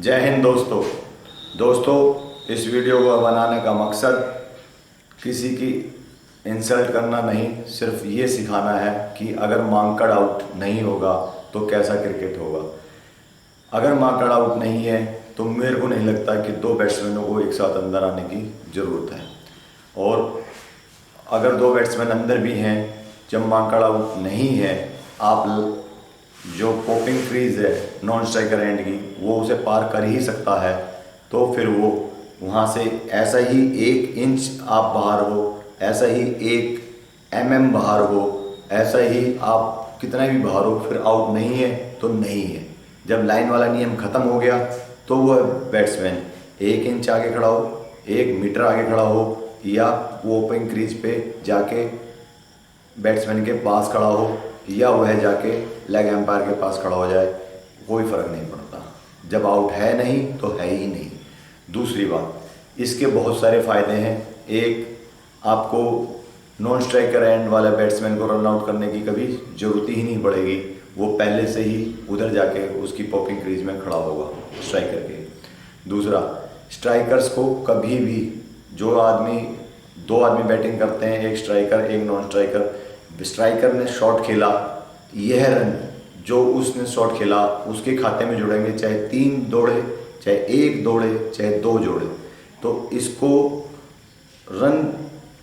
जय हिंद दोस्तों। इस वीडियो को बनाने का मकसद किसी की इंसल्ट करना नहीं, सिर्फ ये सिखाना है कि अगर मांकड़ आउट नहीं होगा तो कैसा क्रिकेट होगा। अगर मांकड़ आउट नहीं है तो मेरे को नहीं लगता कि दो बैट्समैनों को एक साथ अंदर आने की ज़रूरत है, और अगर दो बैट्समैन अंदर भी हैं, जब मांकड़ आउट नहीं है, आप जो पॉपिंग क्रीज है नॉन स्ट्राइकर एंड की, वो उसे पार कर ही सकता है, तो फिर वो वहाँ से ऐसा ही 1 इंच आप बाहर हो, ऐसा ही 1 mm बाहर हो, ऐसा ही आप कितना भी बाहर हो, फिर आउट नहीं है तो नहीं है। जब लाइन वाला नियम ख़त्म हो गया तो वह बैट्समैन 1 इंच आगे खड़ा हो, 1 मीटर आगे खड़ा हो, या वो ओपनिंग क्रीज पे जाके बैट्समैन के पास खड़ा हो, या वह जाके लेग एम्पायर के पास खड़ा हो जाए, कोई फ़र्क नहीं पड़ता। जब आउट है नहीं तो है ही नहीं। दूसरी बात, इसके बहुत सारे फ़ायदे हैं। एक, आपको नॉन स्ट्राइकर एंड वाले बैट्समैन को रन आउट करने की कभी ज़रूरत ही नहीं पड़ेगी, वो पहले से ही उधर जाके उसकी पॉपिंग क्रीज में खड़ा होगा स्ट्राइकर के। दूसरा, स्ट्राइकर्स को कभी भी जो आदमी 2 आदमी बैटिंग करते हैं, एक स्ट्राइकर एक नॉन स्ट्राइकर, स्ट्राइकर ने शॉट खेला, यह रन जो उसने शॉट खेला उसके खाते में जुड़ेंगे, चाहे 3 दौड़े, चाहे 1 दौड़े, चाहे 2 जोड़े, तो इसको रन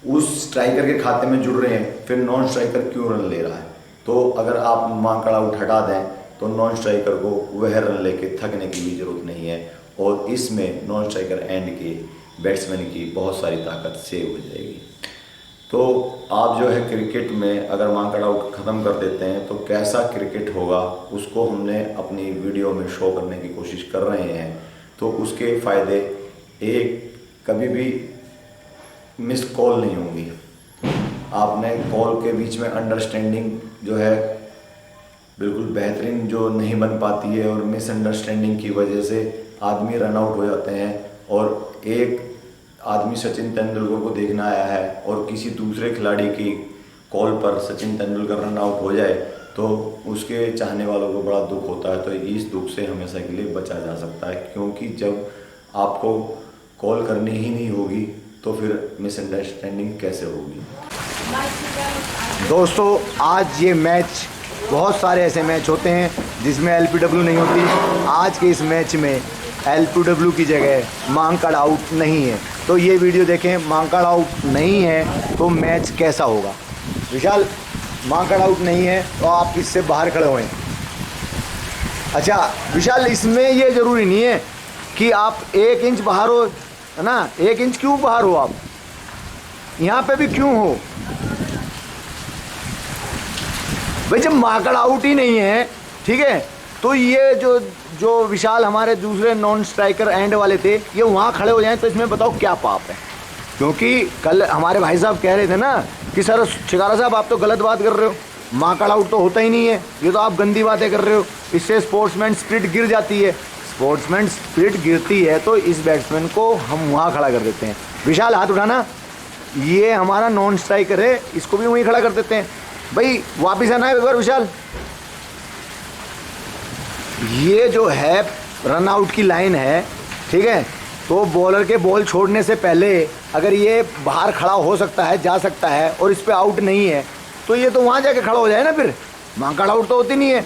उस स्ट्राइकर के खाते में जुड़ रहे हैं, फिर नॉन स्ट्राइकर क्यों रन ले रहा है। तो अगर आप मांकड़ आउट हटा दें तो नॉन स्ट्राइकर को वह रन लेके थकने की भी ज़रूरत नहीं है, और इसमें नॉन स्ट्राइकर एंड के बैट्समैन की बहुत सारी ताकत सेव हो जाएगी। तो आप जो है क्रिकेट में अगर मांकड़ आउट ख़त्म कर देते हैं तो कैसा क्रिकेट होगा, उसको हमने अपनी वीडियो में शो करने की कोशिश कर रहे हैं। तो उसके फ़ायदे, एक, कभी भी मिस कॉल नहीं होंगी। आपने कॉल के बीच में अंडरस्टैंडिंग जो है बिल्कुल बेहतरीन जो नहीं बन पाती है, और मिसअंडरस्टैंडिंग की वजह से आदमी रन आउट हो जाते हैं। और एक आदमी सचिन तेंदुलकर को देखना आया है और किसी दूसरे खिलाड़ी की कॉल पर सचिन तेंदुलकर रन आउट हो जाए तो उसके चाहने वालों को बड़ा दुख होता है। तो इस दुख से हमेशा के लिए बचा जा सकता है, क्योंकि जब आपको कॉल करनी ही नहीं होगी तो फिर मिसअंडरस्टैंडिंग कैसे होगी। दोस्तों, आज ये मैच, बहुत सारे ऐसे मैच होते हैं जिसमें LPW नहीं होती। आज के इस मैच में LPW की जगह मांकड़ आउट नहीं है, तो ये वीडियो देखें। मांकड़ आउट नहीं है तो मैच कैसा होगा। विशाल, मांकड़ आउट नहीं है तो आप इससे बाहर खड़े हुए हैं। अच्छा विशाल, इसमें ये ज़रूरी नहीं है कि आप 1 इंच बाहर हो, है ना। 1 इंच क्यों बाहर हो आप, यहाँ पे भी क्यों हो भाई। जब मांकड़ आउट ही नहीं है, ठीक है, तो ये जो विशाल हमारे दूसरे नॉन स्ट्राइकर एंड वाले थे, ये वहाँ खड़े हो जाएं तो इसमें बताओ क्या पाप है। क्योंकि कल हमारे भाई साहब कह रहे थे ना कि सर शिकारा साहब आप तो गलत बात कर रहे हो, मांकड़ आउट तो होता ही नहीं है, ये तो आप गंदी बातें कर रहे हो, इससे स्पोर्ट्समैन स्पिरिट गिर जाती है। स्पोर्ट्समैन स्पिरिट गिरती है तो इस बैट्समैन को हम वहाँ खड़ा कर देते हैं। विशाल हाथ उठाना, ये हमारा नॉन स्ट्राइकर है, इसको भी वहीं खड़ा कर देते हैं। भाई वापिस आना है एक बार विशाल। ये जो है रन आउट की लाइन है, ठीक है, तो बॉलर के बॉल छोड़ने से पहले अगर ये बाहर खड़ा हो सकता है, जा सकता है, और इस पे आउट नहीं है तो ये तो वहाँ जाके खड़ा हो जाए ना, फिर मांकड़ आउट तो होती नहीं है।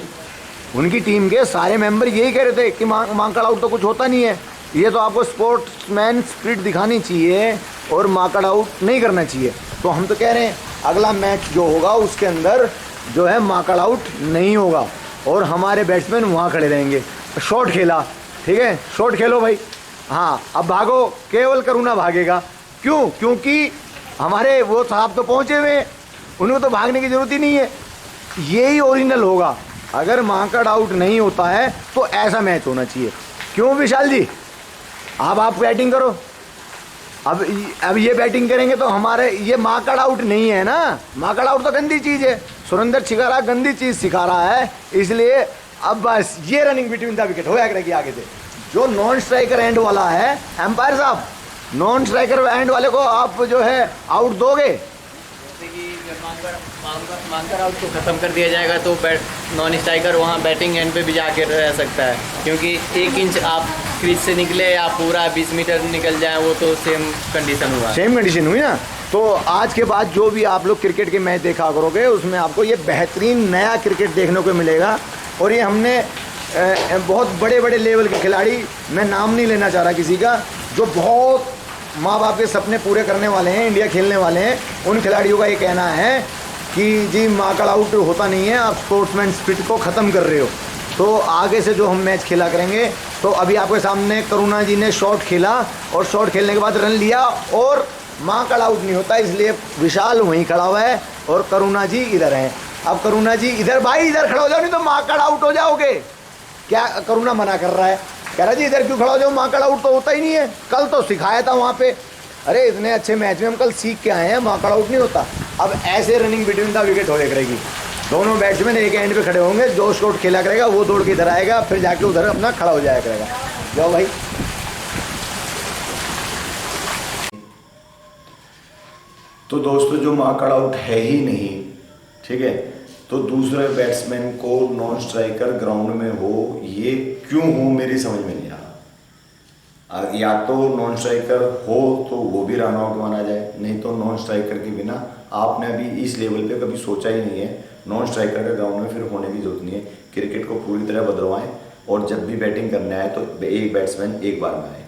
उनकी टीम के सारे मेंबर यही कह रहे थे कि मांकड़ आउट तो कुछ होता नहीं है। ये तो आपको स्पोर्ट्समैन स्पिरिट दिखानी चाहिए और मांकड़ आउट नहीं करना चाहिए। तो हम तो कह रहे हैं अगला मैच जो होगा उसके अंदर जो है मांकड़ आउट नहीं होगा और हमारे बैट्समैन वहाँ खड़े रहेंगे। शॉट खेला, ठीक है, शॉट खेलो भाई। हाँ, अब भागो, केवल करुणा भागेगा। क्यों? क्योंकि हमारे वो साहब तो पहुँचे हुए हैं, उनको तो भागने की ज़रूरत ही नहीं है। यही ओरिजिनल होगा। अगर मांकड़ आउट नहीं होता है तो ऐसा मैच होना चाहिए। क्यों विशाल जी, अब आप बैटिंग करो। अब ये बैटिंग करेंगे तो हमारे ये मांकड़ आउट नहीं है ना। मांकड़ आउट तो गंदी चीज़ है, सुरेंद्र छिकारा गंदी चीज़ सिखा रहा है, इसलिए अब बस ये रनिंग बिटवीन द विकेट हो जाएगी आगे से। जो नॉन स्ट्राइकर एंड वाला है, एम्पायर साहब, नॉन स्ट्राइकर एंड वाले को आप जो है आउट दोगे। जैसे कि मांकड़ आउट को ख़त्म कर दिया जाएगा तो नॉन स्ट्राइकर वहाँ बैटिंग एंड पे भी जाके रह सकता है, क्योंकि 1 इंच आप क्रीज से निकले या पूरा 20 मीटर निकल जाए, वो तो सेम कंडीशन हुआ। सेम कंडीशन हुई ना। तो आज के बाद जो भी आप लोग क्रिकेट के मैच देखा करोगे उसमें आपको ये बेहतरीन नया क्रिकेट देखने को मिलेगा। और ये हमने बहुत बड़े बड़े लेवल के खिलाड़ी, मैं नाम नहीं लेना चाह रहा किसी का, जो बहुत माँ बाप के सपने पूरे करने वाले हैं, इंडिया खेलने वाले हैं, उन खिलाड़ियों का ये कहना है कि जी मार्कड आउट होता नहीं है, आप स्पोर्ट्समैन स्पिरिट को ख़त्म कर रहे हो। तो आगे से जो हम मैच खेला करेंगे, तो अभी आपके सामने करुणा जी ने शॉट खेला और शॉट खेलने के बाद रन लिया और मार्कड आउट नहीं होता, इसलिए विशाल वहीं खड़ा हुआ है और करुणा जी इधर हैं। अब करुणा जी इधर, भाई इधर खड़ा हो जाओ नहीं तो मार्कड आउट हो जाओगे। क्या करुणा मना कर रहा है, कह रहा जी इधर क्यों खड़ा हो जाओ, मार्कड आउट तो होता ही नहीं है, कल तो सिखाया था वहाँ पे। अरे इतने अच्छे मैच में हम कल सीख के आए हैं, मार्कड आउट नहीं होता। अब ऐसे रनिंग बिटवीन द विकेट होया करेगी, दोनों बैट्समैन एक एंड पे खड़े होंगे, जो शॉट खेला करेगा वो दौड़ के इधर आएगा, फिर जाके उधर अपना खड़ा हो जाया करेगा। जाओ भाई। तो दोस्तों जो मार्कड आउट है ही नहीं, ठीक है, तो दूसरे बैट्समैन को नॉन स्ट्राइकर ग्राउंड में हो, ये क्यों हो मेरी समझ में नहीं आ रहा। या तो नॉन स्ट्राइकर हो तो वो भी रन आउट माना जाए, नहीं तो नॉन स्ट्राइकर के बिना आपने अभी इस लेवल पे कभी सोचा ही नहीं है। नॉन स्ट्राइकर का ग्राउंड में फिर होने की जरूरत नहीं है। क्रिकेट को पूरी तरह बदलवाएं और जब भी बैटिंग करने आए तो एक बैट्समैन एक बार में आए,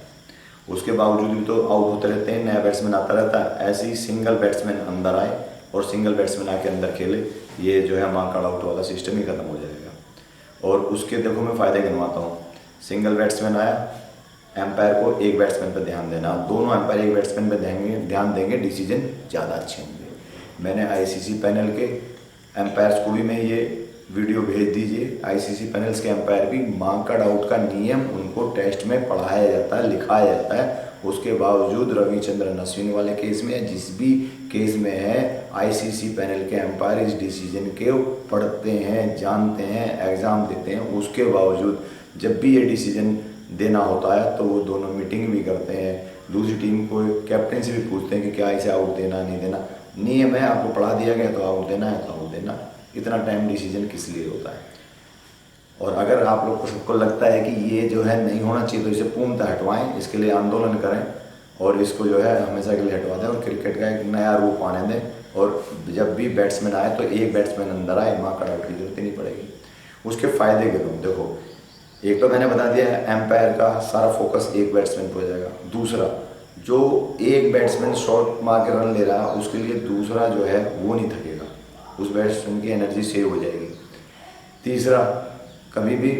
उसके बावजूद भी तो आउट होते रहते हैं, नया बैट्समैन आता रहता है। ऐसे ही सिंगल बैट्समैन अंदर आए और सिंगल बैट्समैन आके अंदर खेले, ये जो है मार्कड आउट वाला सिस्टम ही खत्म हो जाएगा। और उसके देखो मैं फ़ायदे गिनवाता हूँ। सिंगल बैट्समैन आया, एम्पायर को एक बैट्समैन पर ध्यान देना, दोनों एम्पायर एक बैट्समैन पर ध्यान देंगे, डिसीजन ज़्यादा अच्छे होंगे। मैंने आईसीसी पैनल के एम्पायर्स को भी मैं ये वीडियो भेज दीजिए। आईसीसी पैनल्स के एम्पायर भी मार्कड आउट का नियम उनको टेस्ट में पढ़ाया जाता है, लिखाया जाता है, उसके बावजूद रविचंद्रन अश्विन वाले केस में, जिस भी केस में है, आईसीसी पैनल के एम्पायर इस डिसीजन के पढ़ते हैं, जानते हैं, एग्ज़ाम देते हैं। उसके बावजूद जब भी ये डिसीजन देना होता है तो वो दोनों मीटिंग भी करते हैं, दूसरी टीम को कैप्टन से भी पूछते हैं कि क्या इसे आउट देना नहीं देना। नियम है, आपको पढ़ा दिया गया तो आउट देना है तो आउट देना। इतना टाइम डिसीजन किस लिए होता है। और अगर आप लोग को सबको लगता है कि ये जो है नहीं होना चाहिए तो इसे पूर्णतः हटवाएं, इसके लिए आंदोलन करें और इसको जो है हमेशा के लिए हटवा दें और क्रिकेट का एक नया रूप आने दें। और जब भी बैट्समैन आए तो एक बैट्समैन अंदर आए, मार्कड आउट की जरूरत ही नहीं पड़ेगी। उसके फायदे के रूप देखो, एक तो मैंने बता दिया है, एम्पायर का सारा फोकस एक बैट्समैन पर हो जाएगा। दूसरा, जो एक बैट्समैन शॉट मार के रन ले रहा है उसके लिए दूसरा जो है वो नहीं थकेगा, उस बैट्समैन की एनर्जी सेव हो जाएगी। तीसरा, कभी भी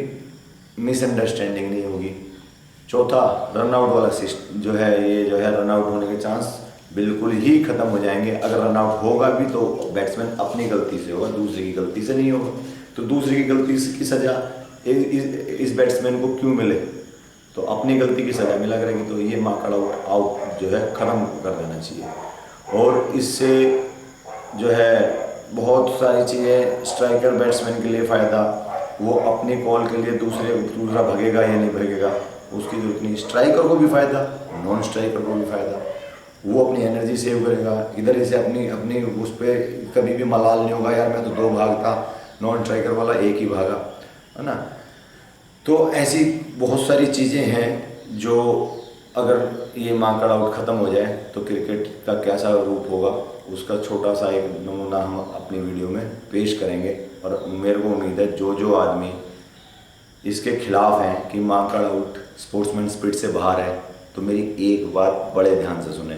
मिसअंडरस्टैंडिंग नहीं होगी। चौथा, रनआउट वाला सिस्टम जो है, ये जो है रनआउट होने के चांस बिल्कुल ही ख़त्म हो जाएंगे। अगर रनआउट होगा भी तो बैट्समैन अपनी गलती से होगा, दूसरे की गलती से नहीं होगा। तो दूसरे की गलती की सज़ा इस बैट्समैन को क्यों मिले, तो अपनी गलती की सज़ा मिला करेगी। तो ये मार्कड आउट जो है ख़त्म कर देना चाहिए। और इससे जो है बहुत सारी चीज़ें, स्ट्राइकर बैट्समैन के लिए फ़ायदा, वो अपनी कॉल के लिए दूसरा भगेगा या नहीं भगेगा उसकी जरूरत नहीं। स्ट्राइकर को भी फ़ायदा, नॉन स्ट्राइकर को भी फ़ायदा, वो अपनी एनर्जी सेव करेगा। इधर इसे अपनी उस पर कभी भी मलाल नहीं होगा, यार मैं तो 2 भागता, नॉन स्ट्राइकर वाला एक ही भागा, है ना। तो ऐसी बहुत सारी चीज़ें हैं जो अगर ये मार्कड आउट ख़त्म हो जाए तो क्रिकेट का कैसा रूप होगा उसका छोटा सा एक नमूना हम अपनी वीडियो में पेश करेंगे। और मेरे को उम्मीद है जो आदमी इसके खिलाफ हैं कि मार्कड आउट स्पोर्ट्समैन स्पिरिट से बाहर है, तो मेरी एक बात बड़े ध्यान से सुने।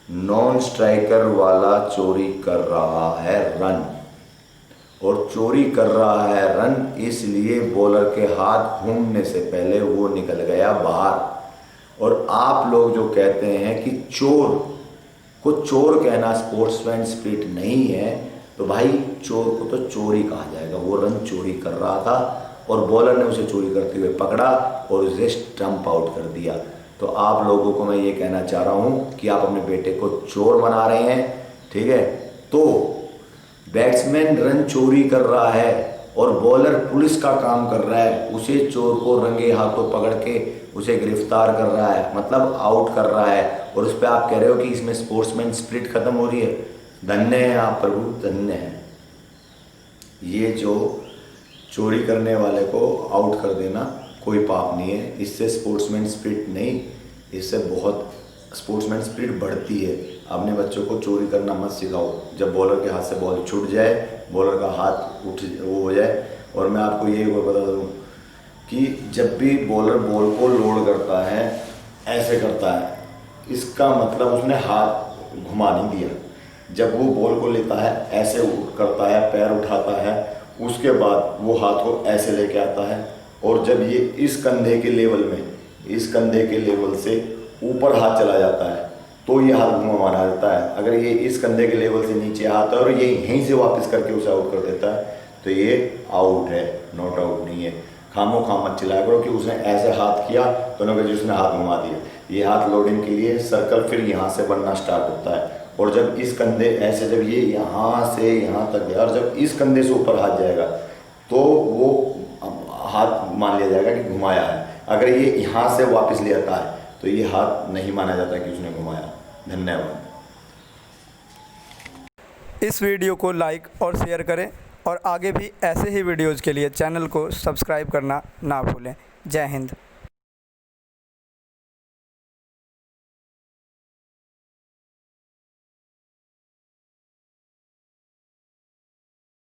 नॉन स्ट्राइकर वाला चोरी कर रहा है रन, और चोरी कर रहा है रन इसलिए बॉलर के हाथ घूमने से पहले वो निकल गया बाहर। और आप लोग जो कहते हैं कि चोर को चोर कहना स्पोर्ट्समैन स्पिरिट नहीं है, तो भाई चोर को तो चोरी कहा जाएगा। वो रन चोरी कर रहा था और बॉलर ने उसे चोरी करते हुए पकड़ा और उसे स्टंप आउट कर दिया। तो आप लोगों को मैं ये कहना चाह रहा हूँ कि आप अपने बेटे को चोर बना रहे हैं, ठीक है। तो बैट्समैन रन चोरी कर रहा है और बॉलर पुलिस का काम कर रहा है, उसे चोर को रंगे हाथों पकड़ के उसे गिरफ्तार कर रहा है, मतलब आउट कर रहा है। और उस पर आप कह रहे हो कि इसमें स्पोर्ट्समैन स्पिरिट खत्म हो रही है। धन्य है आप प्रभु, धन्य है। ये जो चोरी करने वाले को आउट कर देना कोई पाप नहीं है। इससे स्पोर्ट्समैन स्पिरिट नहीं, इससे बहुत स्पोर्ट्समैन स्पिरिट बढ़ती है। अपने बच्चों को चोरी करना मत सिखाओ। जब बॉलर के हाथ से बॉल छूट जाए, बॉलर का हाथ उठ वो हो जाए। और मैं आपको ये और बता दूँ कि जब भी बॉलर बॉल को लोड करता है, ऐसे करता है, इसका मतलब उसने हाथ घुमा नहीं दिया। जब वो बॉल को लेता है, ऐसे करता है, पैर उठाता है, उसके बाद वो हाथ को ऐसे लेके आता है। और जब ये इस कंधे के लेवल में, इस कंधे के लेवल से ऊपर हाथ चला जाता है तो ये हाथ घुमा माना जाता है। अगर ये इस कंधे के लेवल से नीचे आता है और ये यहीं से वापस करके उसे आउट कर देता है तो ये आउट है, नॉट आउट नहीं है। खामो खाम मत चिल्लाया करो कि उसने ऐसे हाथ किया तो ना कि उसने हाथ घुमा दिया। ये हाथ लोडिंग के लिए सर्कल फिर यहाँ से बनना स्टार्ट होता है। और जब इस कंधे ऐसे, जब ये यहाँ से यहाँ तक गया और जब इस कंधे से ऊपर हाथ जाएगा तो वो हाथ मान लिया जाएगा कि घुमाया है। अगर ये यहाँ से वापस ले आता है तो ये हाथ नहीं माना जाता कि उसने घुमाया। धन्यवाद। इस वीडियो को लाइक और शेयर करें और आगे भी ऐसे ही वीडियोज़ के लिए चैनल को सब्सक्राइब करना ना भूलें। जय हिंद।